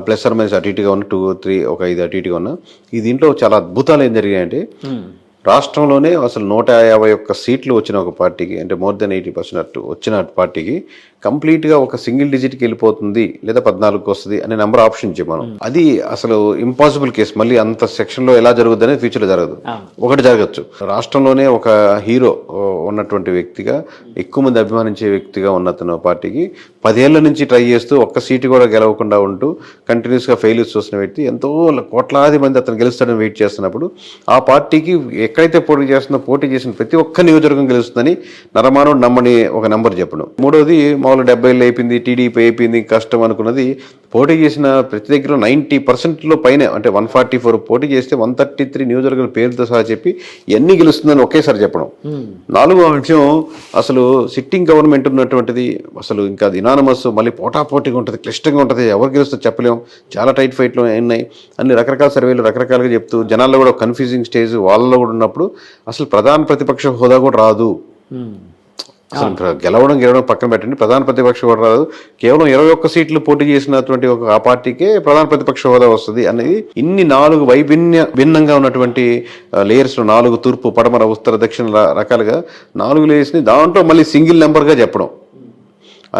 Plus are minus అటు ఇటుగా ఉన్న 2-3 ఒక 5 అటు ఇటుగా ఉన్న ఈ దీంట్లో చాలా అద్భుతాలు ఏం జరిగాయంటే రాష్ట్రంలోనే అసలు 151 సీట్లు వచ్చిన ఒక పార్టీకి అంటే మోర్ దెన్ 80% వచ్చిన పార్టీకి కంప్లీట్గా ఒక సింగిల్ డిజిట్కి వెళ్ళిపోతుంది లేదా 14కి వస్తుంది అనే నెంబర్ ఆప్షన్ ఇచ్చాం మనం. అది అసలు ఇంపాసిబుల్ కేసు. మళ్ళీ అంత సెక్షన్లో ఎలా జరుగుద్ది అనేది ఫ్యూచర్లో జరగదు. ఒకటి జరగచ్చు, రాష్ట్రంలోనే ఒక హీరో ఉన్నటువంటి వ్యక్తిగా ఎక్కువ మంది అభిమానించే వ్యక్తిగా ఉన్న పార్టీకి 10 ఏళ్ల నుంచి ట్రై చేస్తూ ఒక్క సీటు కూడా గెలవకుండా ఉంటూ కంటిన్యూస్గా ఫెయిల్యూర్స్ చూసిన వ్యక్తి ఎంతో కోట్లాది మంది అతను గెలుస్తాడని వెయిట్ చేస్తున్నప్పుడు ఆ పార్టీకి ఎక్కడైతే పోటీ చేసిన ప్రతి ఒక్క నియోజకవర్గం గెలుస్తుందని నరమానుడు నమ్మని ఒక నెంబర్ చెప్పడం. మూడోది మామూలు 70 అయిపోయింది, టీడీపీ అయిపోయింది, కష్టం అనుకున్నది పోటీ చేసిన ప్రతి దగ్గర 90% పైన అంటే 144 పోటీ చేస్తే 133 నియోజకవర్గాల పేరుతో సహా చెప్పి ఎన్ని గెలుస్తుందని ఒకేసారి చెప్పడం. నాలుగో విషయం, అసలు సిట్టింగ్ గవర్నమెంట్ ఉన్నటువంటిది అసలు ఇంకా అది ఇనానమస్, మళ్ళీ పోటాపోటీగా ఉంటుంది, క్లిష్టంగా ఉంటుంది, ఎవరు గెలుస్తుందో చెప్పలేం, చాలా టైట్ ఫైట్లు ఉన్నాయి అన్ని రకరకాల సర్వేలు రకరకాలుగా చెప్తూ జనాల్లో కూడా కన్ఫ్యూజింగ్ స్టేజ్ వాళ్ళలో కూడా ఉన్నప్పుడు అసలు ప్రధాన ప్రతిపక్ష హోదా కూడా రాదు. అసలు గెలవడం పక్కన పెట్టండి, ప్రధాన ప్రతిపక్ష హోదా రాదు, కేవలం 21 సీట్లు పోటీ చేసినటువంటి ఆ పార్టీకే ప్రధాన ప్రతిపక్ష హోదా వస్తుంది అనేది ఇన్ని 4 భిన్నంగా ఉన్నటువంటి లేయర్స్, 4 తూర్పు పడమర ఉత్తర దక్షిణ రకాలుగా 4 లేయర్స్ని దాంట్లో మళ్ళీ సింగిల్ నెంబర్గా చెప్పడం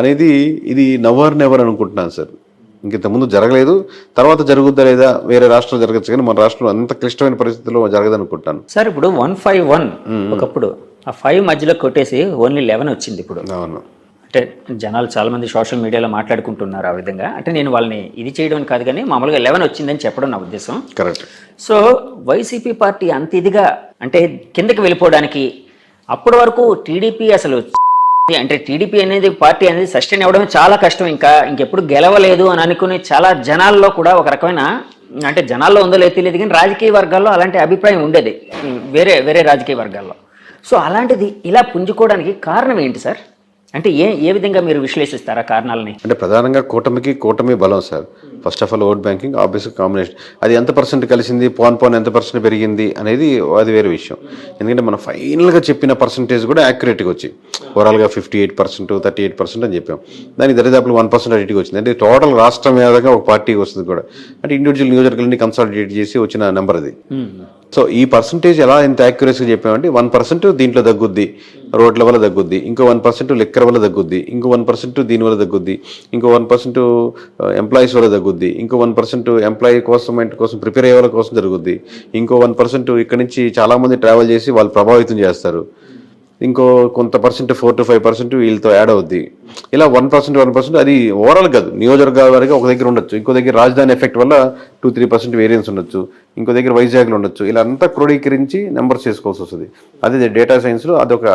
అనేది ఇది నెవర్ అనుకుంటున్నాను సార్. ఇంతకుముందు జరగలేదు, తర్వాత జరుగుద్దా లేదా వేరే రాష్ట్రంలో జరగచ్చు, కానీ మన రాష్ట్రంలో అంత క్లిష్టమైన పరిస్థితుల్లో జరగదనుకుంటాను సార్. ఇప్పుడు 151 ఒకప్పుడు ఆ 5 మధ్యలో కొట్టేసి ఓన్లీ 11 వచ్చింది ఇప్పుడు. అవును, అంటే జనాలు చాలా మంది సోషల్ మీడియాలో మాట్లాడుకుంటున్నారు ఆ విధంగా. అంటే నేను వాళ్ళని ఇది చేయడం కాదు, కానీ మామూలుగా 11 వచ్చిందని చెప్పడం నా ఉద్దేశం. కరెక్ట్. సో వైసీపీ పార్టీ అంత ఇదిగా అంటే కిందకి వెళ్ళిపోవడానికి అప్పటి వరకు టీడీపీ అసలు అంటే టీడీపీ అనేది పార్టీ అనేది సస్టైన్ అవ్వడం చాలా కష్టం, ఇంకెప్పుడు గెలవలేదు అని అనుకుని చాలా జనాల్లో కూడా ఒక రకమైన అంటే జనాల్లో ఉందో లేదో తెలియదు, కానీ రాజకీయ వర్గాల్లో అలాంటి అభిప్రాయం ఉండేది వేరే రాజకీయ వర్గాల్లో. సో అలాంటిది ఇలా పుంజుకోవడానికి కారణం ఏంటి సార్? అంటే ఏ విధంగా మీరు విశ్లేషిస్తారా కారణాలని? అంటే ప్రధానంగా కూటమి బలం sir. First of all vote banking, ఆబ్వియస్గా కాంబినేషన్, అది ఎంత పర్సెంట్ కలిసింది, పోన్ ఎంత పర్సెంట్ పెరిగింది అనేది అది వేరే విషయం. ఎందుకంటే మనం ఫైనల్గా చెప్పిన పర్సంటేజ్ కూడా యాక్యురేట్గా వచ్చి ఓవరాల్గా 58%, 38% అని చెప్పాం. దానికి దరిదాపులు 1% అడిటికి వచ్చింది. అంటే టోటల్ రాష్ట్రం మీదగా ఒక పార్టీకి వస్తుంది కూడా, అంటే ఇండివిజువల్ నియోజకవర్గాలని కన్సాలిడేట్ చేసి వచ్చిన నెంబర్ అది. సో ఈ పర్సంటేజ్ ఎలా ఎంత యాక్యురసీగా చెప్పామంటే 1% దీంట్లో తగ్గుద్ది, రోడ్ల వల్ల తగ్గుద్ది, ఇంకో 1% లిక్కర్ వల్ల తగ్గుద్ది, ఇంకో 1% దీని వల్ల తగ్గుద్ది, ఇంకో 1% ఎంప్లాయీస్ వల్ల తగ్గుద్ది, ఇంకో 1% ఎంప్లాయీ కోసం ప్రిపేర్ అయ్యే వాళ్ళ కోసం జరుగుద్ది, ఇంకో 1% ఇక్కడ నుంచి చాలామంది ట్రావెల్ చేసి వాళ్ళు ప్రభావితం చేస్తారు, ఇంకో కొంత పర్సెంట్ 4 to 5% వీళ్ళతో యాడ్ అవుద్ది. ఇలా 1% అది ఓవరాల్ కాదు, నియోజకవర్గాల వరకు ఒక దగ్గర ఉండొచ్చు, ఇంకో దగ్గర రాజధాని ఎఫెక్ట్ వల్ల 2-3% వేరియన్స్ ఉండొచ్చు, ఇంకో దగ్గర వైజాగ్లో ఉండొచ్చు. ఇలా అంతా క్రోడీకరించి నెంబర్స్ చేసుకోవాల్సి వస్తుంది. అదే డేటా సైన్స్లో అదొక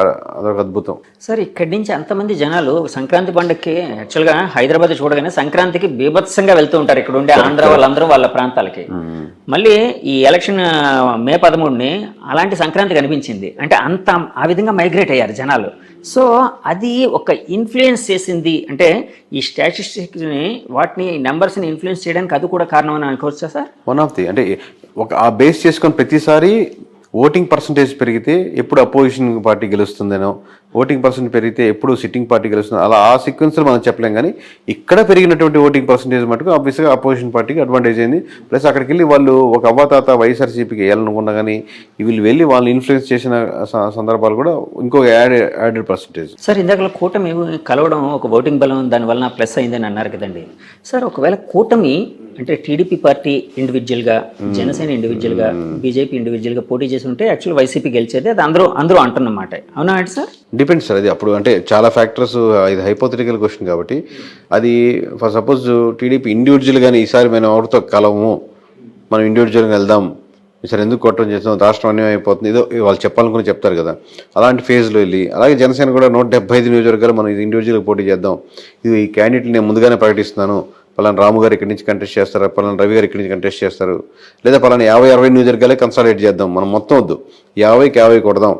అద్భుతం సార్. ఇక్కడి నుంచి అంతమంది జనాలు సంక్రాంతి పండుగకి యాక్చువల్గా హైదరాబాద్ చూడగానే సంక్రాంతికి బీభత్సంగా వెళ్తూ ఉంటారు ఇక్కడ ఉండే ఆంధ్ర వాళ్ళందరూ వాళ్ళ ప్రాంతాలకి. మళ్ళీ ఈ ఎలక్షన్ మే 13ని అలాంటి సంక్రాంతి కనిపించింది, అంటే అంత ఆ విధంగా మైగ్రేట్ అయ్యారు జనాలు. సో అది ఒక ఇన్ఫ్లుయెన్స్ చేసింది, అంటే ఈ స్టాటిస్టిక్స్ని వాటిని నెంబర్స్ని ఇన్ఫ్లుయెన్స్ చేయడానికి అది కూడా కారణం అని అనుకోవచ్చా సార్? వన్ ఆఫ్ ది, అంటే ఒక ఆ బేస్ చేసుకొని ప్రతిసారి ఓటింగ్ పర్సంటేజ్ పెరిగితే ఎప్పుడు అపోజిషన్ పార్టీ గెలుస్తుందేనో, ఓటింగ్ పర్సెంట్ పెరిగితే ఎప్పుడు సిట్టింగ్ పార్టీ గెలుస్తుందో, అలా ఆ సీక్వెన్స్లో మనం చెప్పలేం. కానీ ఇక్కడ పెరిగినటువంటి ఓటింగ్ పర్సంటేజ్ మటుకు ఆబ్వియస్గా అపోజిషన్ పార్టీకి అడ్వాంటేజ్ అయింది. ప్లస్ అక్కడికి వెళ్ళి వాళ్ళు ఒక అవ్వాతాత వైఎస్ఆర్సీపీకి వేయాలనుకున్నా కానీ వీళ్ళు వెళ్ళి వాళ్ళని ఇన్ఫ్లుయెన్స్ చేసిన సందర్భాలు కూడా ఇంకో యాడెడ్ పర్సంటేజ్. సార్ ఇందాక కూటమి కలవడం ఒక ఓటింగ్ బలం దానివల్ల ప్లస్ అయిందని అన్నారు కదండి సార్. ఒకవేళ కూటమి అంటే టీడీపీ పార్టీ ఇండివిజువల్గా, జనసేన ఇండివిజువల్గా, బీజేపీ ఇండివిజువల్గా పోటీ చేసి ఉంటే యాక్చువల్ వైసీపీ గెలిచేది, అది అందరూ అంటున్నమాట. అవునా అంటే సార్? డిపెండ్స్ సార్, అది అప్పుడు అంటే చాలా ఫ్యాక్టర్స్, ఇది హైపోథెటికల్ క్వశ్చన్ కాబట్టి అది ఫర్ సపోజ్ టీడీపీ ఇండివిజువల్గానే ఈసారి మనం ఎవరితో కలవము, మనం ఇండివిజువల్గా వెళ్దాం, ఈసారి ఎందుకు కొట్టడం చేస్తాం, రాష్ట్రం అన్యాయం అయిపోతుంది, ఏదో వాళ్ళు చెప్పాలనుకుని చెప్తారు కదా, అలాంటి ఫేజ్లో వెళ్ళి, అలాగే జనసేన కూడా 175 నియోజకవర్గాలు మనం ఇది ఇండివిజువల్గా పోటీ చేద్దాం, ఇది ఈ క్యాండిడేట్లు నేను ముందుగానే ప్రకటిస్తున్నాను, పలానా రాము గారు ఇక్కడి నుంచి కంటెస్ట్ చేస్తారు, పలానా రవి గారు ఇక్కడి నుంచి కంటెస్ట్ చేస్తారు, లేదా పలానా 50-60 నియోజకవర్గాలే కన్సాలిడేట్ చేద్దాం, మనం మొత్తం వద్దు 50కి 50 కొడదాం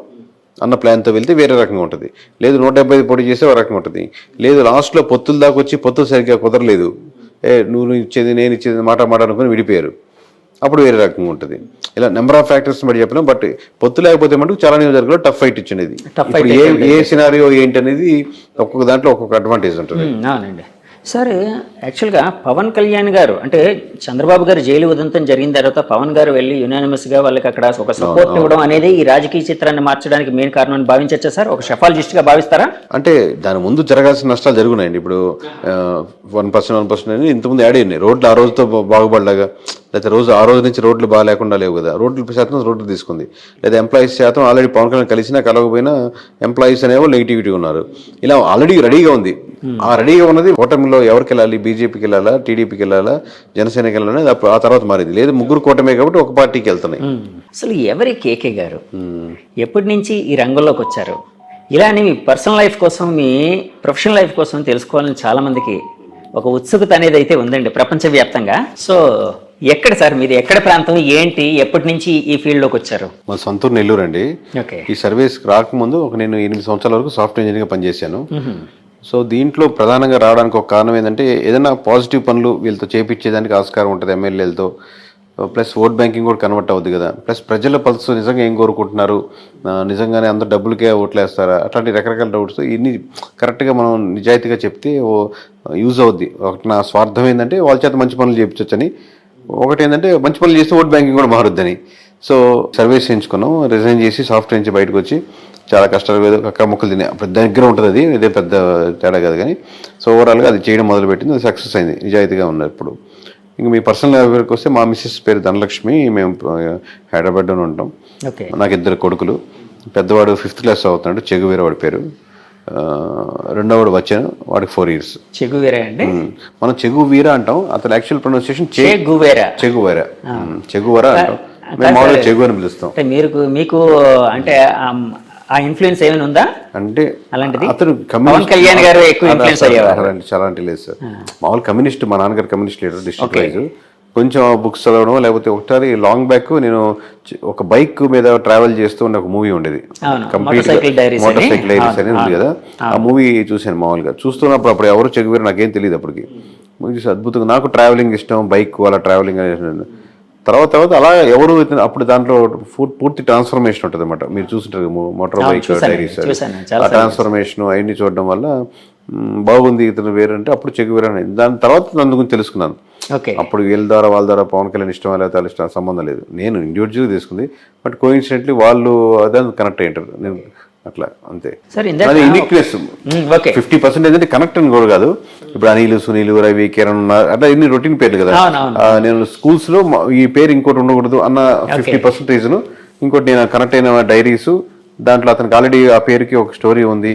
అన్న ప్లాన్తో వెళ్తే వేరే రకంగా ఉంటుంది. లేదు 175 పోటీ చేస్తే ఒక రకంగా ఉంటుంది. లేదు లాస్ట్లో పొత్తుల దాకా వచ్చి పొత్తులు సరిగ్గా కుదరలేదు, నువ్వు ఇచ్చేది నేను ఇచ్చేది మాట అనుకుని విడిపోయారు, అప్పుడు వేరే రకంగా ఉంటుంది. ఇలా నెంబర్ ఆఫ్ ఫ్యాక్టర్స్ బట్టి చెప్పినాం. బట్ పొత్తు లేకపోతే మటుకు చాలా నియోజకవర్గాల్లో టఫ్ ఫైట్ ఇచ్చింది. ఇప్పుడు ఏ సినారియో ఏంటి అనేది ఒక్కొక్క దాంట్లో ఒక్కొక్క అడ్వాంటేజ్ ఉంటుంది. అవునండి. సరే, యాక్చువల్గా పవన్ కళ్యాణ్ గారు అంటే చంద్రబాబు గారు జైలు ఉదంతం జరిగిన తర్వాత పవన్ గారు వెళ్ళి యునానిమస్గా వాళ్ళకి అక్కడ ఒక సపోర్ట్ ఇవ్వడం అనేది ఈ రాజకీయ చిత్రాన్ని మార్చడానికి మెయిన్ కారణం అని భావించచ్చా సార్? ఒక షెఫాలజిస్ట్గా భావిస్తారా? అంటే దాని ముందు జరగాల్సిన నష్టాలు జరుగున్నాయండి. ఇప్పుడు 1% అని ఇంతకుముందు యాడ్ అయ్యింది. రోడ్లు ఆ రోజుతో బాగుపడలాగా, లేకపోతే ఆ రోజు నుంచి రోడ్లు బాగా లేకుండా లేవు కదా, రోడ్లు తీసుకుంది. లేదా ఎంప్లాయీస్ శాతం ఆల్రెడీ పవన్ కళ్యాణ్ కలిసినా కలవకపోయినా ఎంప్లాయీస్ అనేవో నెగిటివిటీ ఉన్నారు. ఇలా ఆల్రెడీ రెడీగా ఉంది. ఆ రెడీగా ఉన్నది కూటమిలో ఎవరికి వెళ్ళాలి, బీజేపీకి వెళ్ళాలా, టీడీపీకి వెళ్ళాలా, జనసేనకి వెళ్ళాలి, ఆ తర్వాత మారింది. లేదు ముగ్గురు కూటమే కాబట్టి ఒక పార్టీకి వెళ్తున్నాయి. అసలు ఎవరి కేకే గారు ఎప్పటి నుంచి ఈ రంగంలోకి వచ్చారు? ఇలా అని మీ పర్సనల్ లైఫ్ కోసం, మీ ప్రొఫెషనల్ లైఫ్ కోసం తెలుసుకోవాలని చాలా మందికి ఒక ఉత్సుకత అనేది అయితే ఉందండి ప్రపంచవ్యాప్తంగా. సో ఎక్కడ సార్ మీది, ఎక్కడ ప్రాంతం, ఏంటి, ఎప్పటి నుంచి ఈ ఫీల్డ్లోకి వచ్చారు? మా సొంతూరు నెల్లూరు అండి. ఓకే. ఈ సర్వీస్ రాకముందు నేను 8 సంవత్సరాల వరకు సాఫ్ట్వేర్ ఇంజనీర్గా పనిచేశాను. సో దీంట్లో ప్రధానంగా రావడానికి ఒక కారణం ఏంటంటే ఏదైనా పాజిటివ్ పనులు వీళ్ళతో చేపించేదానికి ఆస్కారం ఉంటుంది ఎమ్మెల్యేలతో. ప్లస్ ఓట్ బ్యాంకింగ్ కూడా కన్వర్ట్ అవుద్ది కదా. ప్లస్ ప్రజల పల్స్ నిజంగా ఏం కోరుకుంటున్నారు, నిజంగానే అందరు డబ్బులకే ఓట్లేస్తారా, అట్లాంటి రకరకాల డౌట్స్ ఇన్ని కరెక్ట్గా మనం నిజాయితీగా చెప్తే యూజ్ అవుద్ది. ఒకటి నా స్వార్థం ఏంటంటే వాళ్ళ చేత మంచి పనులు చేయించొచ్చని, ఒకటి ఏంటంటే మంచి పనులు చేస్తే ఓట్ బ్యాంకింగ్ కూడా మారుద్దని. సో సర్వీస్ చేయించుకున్నాం, రిజైన్ చేసి సాఫ్ట్వేర్ నుంచి బయటకు వచ్చి చాలా కష్టాలు అక్కడ మొక్కలు తినే దగ్గర ఉంటుంది. అది ఇదే పెద్ద తేడా కాదు కానీ, సో ఓవరాల్గా అది చేయడం మొదలుపెట్టింది, అది సక్సెస్ అయింది, నిజాయితీగా ఉన్నారు ఇప్పుడు. ఇంకా మీ పర్సనల్ లైఫ్కి వస్తే మా మిస్సెస్ పేరు ధనలక్ష్మి, మేము హైదరాబాద్లోనే ఉంటాం. నాకు 2 కొడుకులు. పెద్దవాడు 5th క్లాస్ అవుతున్నాడు, చెగువీర వాడి పేరు. రెండోవాడు వచ్చాను, వాడికి 4 years. చెగువీర అండి, మనం చెగువీర అంటాం, అతను యాక్చువల్ ప్రొనౌన్సియేషన్ చెగువర అంటాం. మేము మామూలుగా చెగు అని పిలుస్తాం. మీకు అంటే ఆ ఇన్ఫ్లుయెన్స్ ఏమైనా ఉందా అంటే అలాంటిది? అతను పవన్ కళ్యాణ్ గారు ఎక్కువ ఇన్ఫ్లుయెన్స్ అయ్యేవారు? చాలా అంటే లేదు సార్. మామూలు కమ్యూనిస్ట్, మా నాన్నగారు కమ్యూనిస్ట్ లీడర్ డిస్ట్రిక్ట్ వైజ్. కొంచెం బుక్స్ చదవడం, లేకపోతే ఒకసారి లాంగ్ బ్యాక్ నేను ఒక బైక్ మీద ట్రావెల్ చేస్తూ ఉన్న ఒక మూవీ ఉండేది, కంప్లీట్ మోటార్ సైకిల్ డైరీస్ అనేది ఉంది కదా. ఆ మూవీ చూశాను మామూలుగా. చూస్తున్నప్పుడు అప్పుడు ఎవరు చెగువేరు నాకేం తెలియదు అప్పటికి. చూసి అద్భుతంగా, నాకు ట్రావెలింగ్ ఇష్టం, బైక్ అలా ట్రావెలింగ్ అనేది. తర్వాత అలా ఎవరు అప్పుడు దాంట్లో పూర్తి ట్రాన్స్ఫర్మేషన్ ఉంటుంది అనమాట. మీరు చూస్తుంటారు మోటార్ బైక్ డైరీస్, ఆ ట్రాన్స్ఫర్మేషన్ అవన్నీ చూడడం వల్ల బాగుంది ఇతను వేరంటే అప్పుడు చెగువేరు అనేది. దాని తర్వాత నన్ను గురించి తెలుసుకున్నాను. అప్పుడు వీళ్ళ ద్వారా వాళ్ళ ద్వారా పవన్ కళ్యాణ్ ఇష్టం లేదా వాళ్ళ ఇష్టం సంబంధం లేదు, నేను ఇండివిజువల్గా తీసుకుంది. బట్ కోఇన్సిడెంట్లీ వాళ్ళు అదే కనెక్ట్ అయ్యారు, నేను అట్లా అంతే. అది యూనిక్నెస్ 50% ఏంటంటే కనెక్ట్ అని కూడా కాదు. ఇప్పుడు అనిల్, సునీల్, రవి, కిరణ్ అట్లా ఇన్ని రొటీన్ పేర్లు కదా. నేను స్కూల్స్ లో ఈ పేరు ఇంకోటి ఉండకూడదు అన్న 50% రీజన్. ఇంకోటి నేను కనెక్ట్ అయిన డైరీస్, దాంట్లో అతనికి ఆల్రెడీ ఆ పేరుకి ఒక స్టోరీ ఉంది,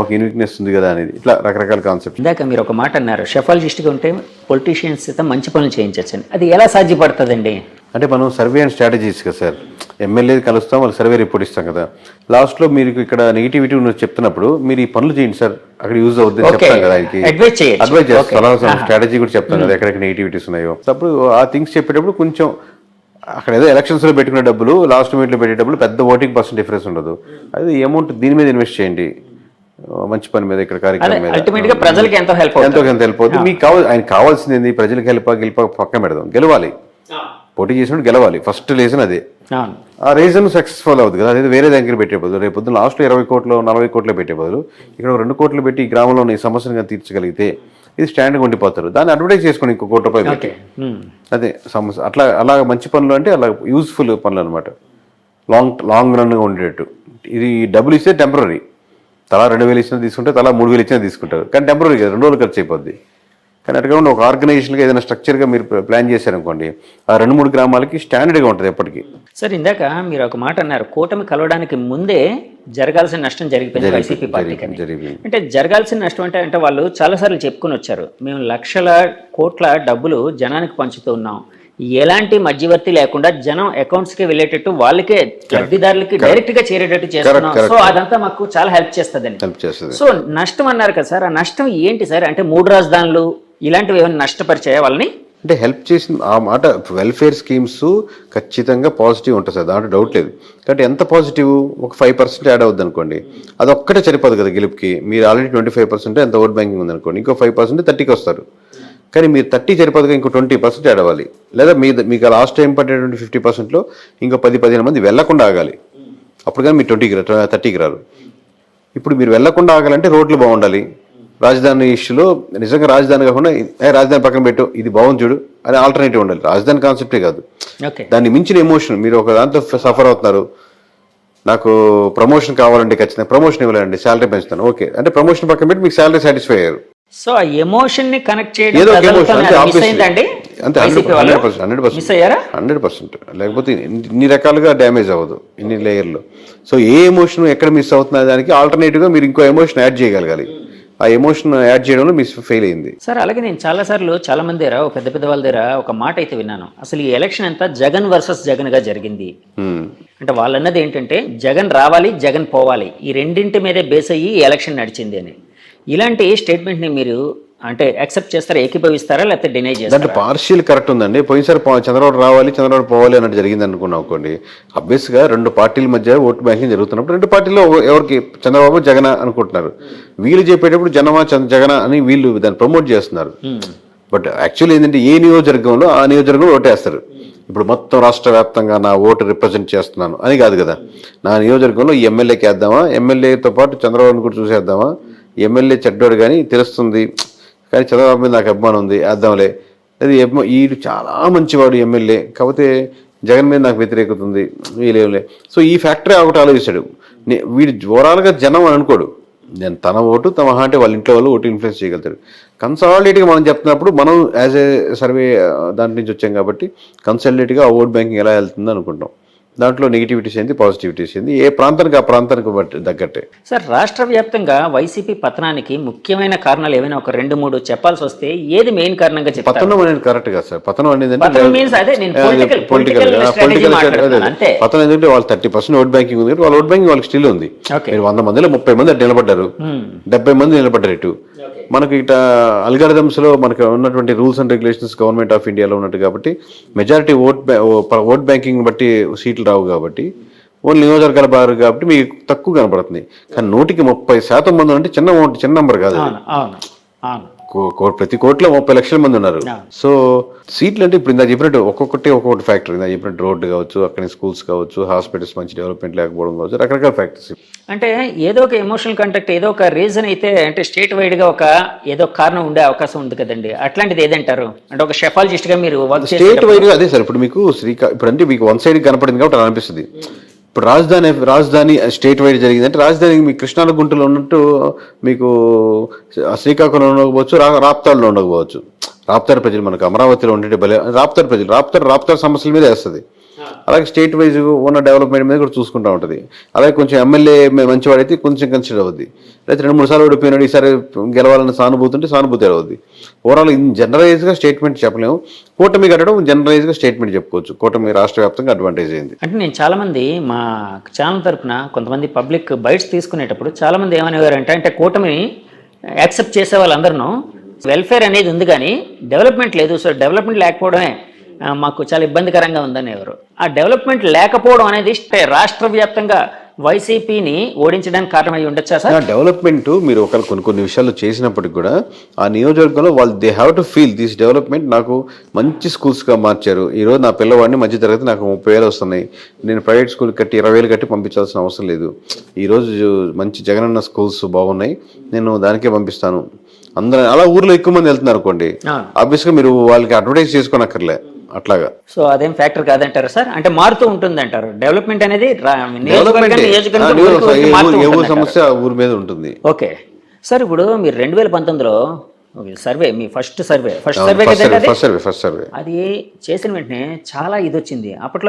ఒక యూనిక్నెస్ ఉంది కదా అనేది. ఇట్లా రకరకాల కాన్సెప్ట్. ఇందాక మీరు ఒక మాట అన్నారు, షెఫాలజిస్ట్గా ఉంటే పొలిటీషియన్స్ మంచి పనులు చేయించవచ్చు. అది ఎలా సాధ్యపడుతుందండి? అంటే మనం సర్వే అండ్ స్ట్రాటజీస్ కదా సార్. ఎమ్మెల్యే కలుస్తాం, వాళ్ళు సర్వే రిపోర్ట్ ఇస్తాం కదా. లాస్ట్లో మీరు ఇక్కడ నెగిటివిటీ ఉన్నది చెప్తున్నప్పుడు మీరు ఈ పనులు చేయండి సార్, అక్కడ యూజ్ అవుతుంది చెప్తాం కదా. ఆయనకి అడ్వైజ్ చేస్తాం, స్ట్రాటజీ కూడా చెప్తాం కదా ఎక్కడెక్కడ నెగిటివిటీస్ ఉన్నాయో. అప్పుడు ఆ థింగ్స్ చెప్పేటప్పుడు కొంచెం అక్కడ ఏదో ఎలక్షన్స్లో పెట్టుకునే డబ్బులు, లాస్ట్ మినిట్లో పెట్టే డబ్బులు పెద్ద ఓటింగ్ % డిఫరెన్స్ ఉండదు. అది అమౌంట్ దీని మీద ఇన్వెస్ట్ చేయండి, మంచి పని మీద, ఇక్కడ కార్యక్రమం మీద ప్రజలకి ఎంతో హెల్ప్ అవుతుంది. మీకు ఆయన కావాల్సింది ప్రజలకు హెల్ప్ పక్కన పెడదాం, గెలవాలి. పోటీ చేసినప్పుడు గెలవాలి, ఫస్ట్ రీజన్ అదే. ఆ రీజన్ సక్సెస్ఫుల్ అవుతుంది కదా. అదే వేరే దగ్గర పెట్టే బదులు, రేపు పొద్దున్న లాస్ట్లో 20 కోట్లు 40 కోట్లు పెట్టే బదులు ఇక్కడ 2 కోట్లు పెట్టి ఈ గ్రామంలో ఈ సమస్యను తీర్చగలిగితే ఇది స్టాండ్గా ఉండిపోతారు. దాన్ని అడ్వర్టైజ్ చేసుకుని ఇంకో ₹1 పెట్టి అదే సమస్య. అలా మంచి పనులు అంటే అలా యూజ్ఫుల్ పనులు అనమాట, లాంగ్ రన్గా ఉండేటట్టు. ఇది డబ్బులు ఇస్తే టెంపరీ, తలా 2,000 ఇచ్చినా తీసుకుంటే, తలా 3,000 ఇచ్చినా తీసుకుంటారు. కానీ టెంపరీ కదా, 2 రోజులు ఖర్చు అయిపోద్ది. కానీ అటుగా ఒక ఆర్గనైజేషన్గా ఏదైనా స్ట్రక్చర్గా మీరు ప్లాన్ చేశారనుకోండి, ఆ 2-3 గ్రామాలకి స్టాండర్డ్గా ఉంటుంది ఎప్పటికీ. సార్, ఇందాక మీరు ఒక మాట అన్నారు, కూటమి కలవడానికి ముందే జరగాల్సిన నష్టం జరిగిపోయింది వైసీపీ పార్టీకి. అంటే జరగాల్సిన నష్టం అంటే వాళ్ళు చాలాసార్లు చెప్పుకొని వచ్చారు, మేము లక్షల కోట్ల డబ్బులు జనానికి పంచుతూ ఉన్నాం, ఎలాంటి మధ్యవర్తి లేకుండా జనం అకౌంట్స్కి వెళ్ళేటట్టు, వాళ్ళకే లబ్ధిదారులకి డైరెక్ట్ గా చేరేటట్టు చేస్తున్నాం. సో అదంతా మాకు చాలా హెల్ప్ చేస్తుందని. సో నష్టం అన్నారు కదా సార్, ఆ నష్టం ఏంటి సార్? అంటే 3 రాజధానులు ఇలాంటివి ఏమైనా నష్టపరిచాయా వాళ్ళని? అంటే హెల్ప్ చేసింది ఆ మాట. వెల్ఫేర్ స్కీమ్స్ ఖచ్చితంగా పాజిటివ్ ఉంటుంది సార్, దాంట్లో డౌట్ లేదు. కాబట్టి ఎంత పాజిటివ్, ఒక 5% యాడ్ అవుద్ది అనుకోండి, అది ఒక్కటే సరిపోదు కదా గెలుపుకి. మీరు ఆల్రెడీ 25% ఎంత ఓట్ బ్యాంకింగ్ ఉందనుకోండి, ఇంకో 5% 30కి వస్తారు. కానీ మీరు 30 సరిపోదుగా, ఇంకో 20% యాడ్ అవ్వాలి. లేదా మీకు లాస్ట్ టైం పడేటువంటి 50%లో ఇంకో 10-15 మంది వెళ్లకుండా ఆగాలి. అప్పుడు కానీ మీరు 30కి రారు. ఇప్పుడు మీరు వెళ్లకుండా ఆగాలంటే రోడ్లు బాగుండాలి, రాజధాని ఇష్యూలో నిజంగా రాజధాని కాకుండా రాజధాని పక్కన పెట్టు ఇది బాగుంది చూడు అని ఆల్టర్నేటివ్ ఉండాలి. రాజధాని కాన్సెప్టే కాదు, ఓకే దాన్ని మించిన ఎమోషన్. మీరు ఒక దాంతో సఫర్ అవుతున్నారు, నాకు ప్రమోషన్ కావాలంటే ఖచ్చితంగా ప్రమోషన్ ఇవ్వాలండి, శాలరీ పెంచుతాను, ఓకే అంటే ప్రమోషన్ పక్కన పెట్టి మీకు శాలరీ సాటిస్ఫై అయ్యారు. సో ఆ ఎమోషన్ ని కనెక్ట్ ఏదో ఒక చేయడం ఎమోషన్ అంటే మిస్ అయిందండి అంతే, వైసీపీ వాళ్ళు? 100%. లేకపోతే ఇన్ని రకాలుగా డ్యామేజ్ అవ్వదు ఇన్ని లేయర్లు. సో ఏ ఎమోషన్ ఎక్కడ మిస్ అవుతున్న దానికి ఆల్టర్నేటివ్ గా మీరు ఇంకో ఎమోషన్ యాడ్ చేయగలగాలి. ఆ ఎమోషన్ యాడ్ చేయడంలో మిస్ ఫెయిల్ అయింది సార్. అలాగే నేను చాలా సార్లు చాలా మంది దగ్గర పెద్ద పెద్ద వాళ్ళ దగ్గర ఒక మాట అయితే విన్నాను, అసలు ఈ ఎలక్షన్ అంతా జగన్ వర్సెస్ జగన్ గా జరిగింది. అంటే వాళ్ళు అన్నది ఏంటంటే జగన్ రావాలి జగన్ పోవాలి, ఈ రెండింటి మీదే బేస్ అయ్యి ఈ ఎలక్షన్ నడిచింది అని. ఇలాంటి స్టేట్మెంట్ ని మీరు అంటే యాక్సెప్ట్ చేస్తారా, ఏకీభవిస్తారా, లేకపోతే డినై అంటే చేస్తారా? పార్షియల్ కరెక్ట్ ఉందండి. పోయినసారి చంద్రబాబు రావాలి చంద్రబాబు పోవాలి అన్నట్టు జరిగింది అనుకున్నాం అనుకోండి. అబ్వియస్ గా రెండు పార్టీల మధ్య ఓటు బ్యాంకింగ్ జరుగుతున్నప్పుడు రెండు పార్టీల్లో ఎవరికి చంద్రబాబు జగన్ అనుకుంటున్నారు. వీళ్ళు చెప్పేటప్పుడు జగన అని వీళ్ళు దాన్ని ప్రమోట్ చేస్తున్నారు. బట్ యాక్చువల్లీ ఏంటంటే ఏ నియోజకవర్గంలో ఆ నియోజకవర్గంలో ఓటేస్తారు. ఇప్పుడు మొత్తం రాష్ట్ర వ్యాప్తంగా నా ఓటు రిప్రజెంట్ చేస్తున్నాను అని కాదు కదా. నా నియోజకవర్గంలో ఈ ఎమ్మెల్యేకి వేద్దామా, ఎమ్మెల్యేతో పాటు చంద్రబాబుని కూడా చూసేద్దామా, ఎమ్మెల్యే చెడ్డోడు కానీ తెలుస్తుంది కానీ చంద్రబాబు మీద నాకు అభిమానం ఉంది వేద్దాంలే, అది ఈడు చాలా మంచివాడు ఎమ్మెల్యే కాకపోతే జగన్ మీద నాకు వ్యతిరేకత ఉంది వీళ్ళేంలే. సో ఈ ఫ్యాక్టరీ ఒకటి ఆలోచిస్తాడు. వీడు ఓవరాల్గా జనం అని అనుకోడు, నేను తన ఓటు తమ అంటే వాళ్ళ ఇంట్లో వాళ్ళు ఓటు ఇన్ఫ్లుయెన్స్ చేయగలుగుతాడు. కన్సాలిడేట్గా మనం చెప్తున్నప్పుడు మనం యాజ్ ఏ సర్వే దాంట్ నుంచి వచ్చాం కాబట్టి కన్సాలిడేట్గా ఆ ఓట్ బ్యాంకింగ్ ఎలా వెళ్తుందో అనుకుంటాం. దాంట్లో నెగిటివిటీస్ ఏంది పాజిటివిటీస్ ఏంది ఏ ప్రాంతానికి ఆ ప్రాంతానికి బట్టి తగ్గట్టే. సార్ రాష్ట్ర వ్యాప్తంగా వైసీపీ పతనానికి ముఖ్యమైన కారణాలు ఏమైనా ఒక 2-3 చెప్పాల్సి వస్తే ఏది మెయిన్ కారణంగా చెప్తారు? పతనం అనేది కరెక్ట్ కదా సార్. పతనం అనేది పతనం means అదే నేను పొలిటికల్ స్ట్రాటజీ మాట్లాడుతున్నాను అంతే. పతనం ఎందుకంటే వాళ్ళు 30% ఓట్ బ్యాంకింగ్ ఉంది, వాళ్ళ ఓట్ బ్యాంకింగ్ వాళ్ళకి స్టిల్ ఉంది. ఓకే. మీరు 100 మందిలో 30 మంది అటు నిలబడ్డారు, 70 మంది నిలబడ్డారు ఇటు. మనకి ఇట అల్గారిథమ్స్ లో మనకి ఉన్నటువంటి rules and regulations government of ఇండియాలో ఉన్నట్టు కాబట్టి మెజారిటీ ఓట్ బ్యాంకింగ్ బట్టి సీట్లు రావు కాబట్టి ఓన్లీ నియోజకవర్గాల బారు కాబట్టి మీకు తక్కువ కనపడుతుంది. కానీ 100% మంది అంటే చిన్న నెంబర్ కాదు. ప్రతి కోట్లో 30 లక్షల మంది ఉన్నారు. సో సీట్లు అంటే ఇప్పుడు ఇందాక చెప్పినట్టు ఒక్కొక్కటి ఫ్యాక్టర్. ఇందాక చెప్పినట్టు రోడ్డు కావచ్చు, అక్కడ స్కూల్స్ కావచ్చు, హాస్పిటల్స్ మంచి డెవలప్మెంట్ లేకపోవడం కావచ్చు, రకరకాల ఫ్యాక్టర్స్. అంటే ఏదో ఒక ఎమోషనల్ కంటాక్ట్ ఏదో ఒక రీజన్ అయితే అంటే స్టేట్ వైడ్ గా ఒక ఏదో కారణం ఉండే అవకాశం ఉంది కదండి. అట్లాంటిది ఏదంటారు? అంటే ఒక షెఫాలజిస్ట్ గా మీరు స్టేట్ వైడ్ గా అదే సార్. ఇప్పుడు మీకు ఇప్పుడు అంటే మీకు వన్ సైడ్ కనపడింది కాబట్టి అలా అనిపిస్తుంది. ఇప్పుడు రాజధాని స్టేట్ వైడ్ జరిగిందంటే రాజధాని మీకు కృష్ణాల గుంటలో ఉన్నట్టు మీకు శ్రీకాకుళంలో ఉండకపోవచ్చు, రాప్తాడులో ఉండకపోవచ్చు. రాప్తాడు ప్రజలు మనకు అమరావతిలో ఉండే రాప్తాడు ప్రజలు రాప్తాడు సమస్యల మీద వేస్తుంది. అలాగే స్టేట్ వైజ్ ఉన్న డెవలప్మెంట్ మీద కూడా చూసుకుంటూ ఉంటుంది. అలాగే కొంచెం ఎమ్మెల్యే మంచివాడైతే కొంచెం కన్సిడర్ అవుద్ది. అయితే 2-3 సార్లు ఓడిపోయినాడు, ఈసారి గెలవాలని సానుభూతి అవుద్ది. ఓవరాల్ జనరలైజ్గా స్టేట్మెంట్ చెప్పలేము. కూటమి కట్టడం జనరలైజ్గా స్టేట్మెంట్ చెప్పుకోవచ్చు. కూటమి రాష్ట్ర వ్యాప్తంగా అడ్వాంటేజ్ అయింది. అంటే నేను చాలా మంది మా ఛానల్ తరఫున కొంతమంది పబ్లిక్ బైట్స్ తీసుకునేటప్పుడు చాలా మంది ఏమనేవారంటే అంటే కూటమిని యాక్సెప్ట్ చేసే వాళ్ళందరూ వెల్ఫేర్ అనేది ఉంది కానీ డెవలప్మెంట్ లేదు, సో డెవలప్మెంట్ లేకపోవడమే మాకు చాలా ఇబ్బందికరంగా ఉందని ఎవరు. ఆ డెవలప్మెంట్ లేకపోవడం అనేది రాష్ట్ర వ్యాప్తంగా వైసీపీని ఓడించడానికి కారణమై ఉండొచ్చా సార్? డెవలప్మెంట్ మీరు కొన్ని విషయాలు చేసినప్పటికి కూడా ఆ నియోజకవర్గంలో వాళ్ళు they have to feel this development. నాకు మంచి స్కూల్స్గా మార్చారు. ఈరోజు నా పిల్లవాడిని మధ్య తరగతి నాకు 30,000 వస్తున్నాయి, నేను ప్రైవేట్ స్కూల్ కట్టి 20,000 కట్టి పంపించాల్సిన అవసరం లేదు. ఈరోజు మంచి జగనన్న స్కూల్స్ బాగున్నాయి, నేను దానికే పంపిస్తాను. అందరూ అలా ఊర్లో ఎక్కువ మంది వెళ్తున్నారు అనుకోండి, ఆబ్వియస్గా మీరు వాళ్ళకి అడ్వర్టైజ్ చేసుకోనక్కర్లే అట్లాగా. సో అదేం ఫ్యాక్టర్ కాదంటారు సార్? అంటే మారుతూ ఉంటుంది అంటారు డెవలప్మెంట్ అనేది సమస్య ఊరి మీద ఉంటుంది. ఓకే సార్, ఇప్పుడు మీరు 2019లో సర్వే మీ ఫస్ట్ సర్వే అది అది చేసిన వెంటనే చాలా ఇది వచ్చింది. అప్పట్లో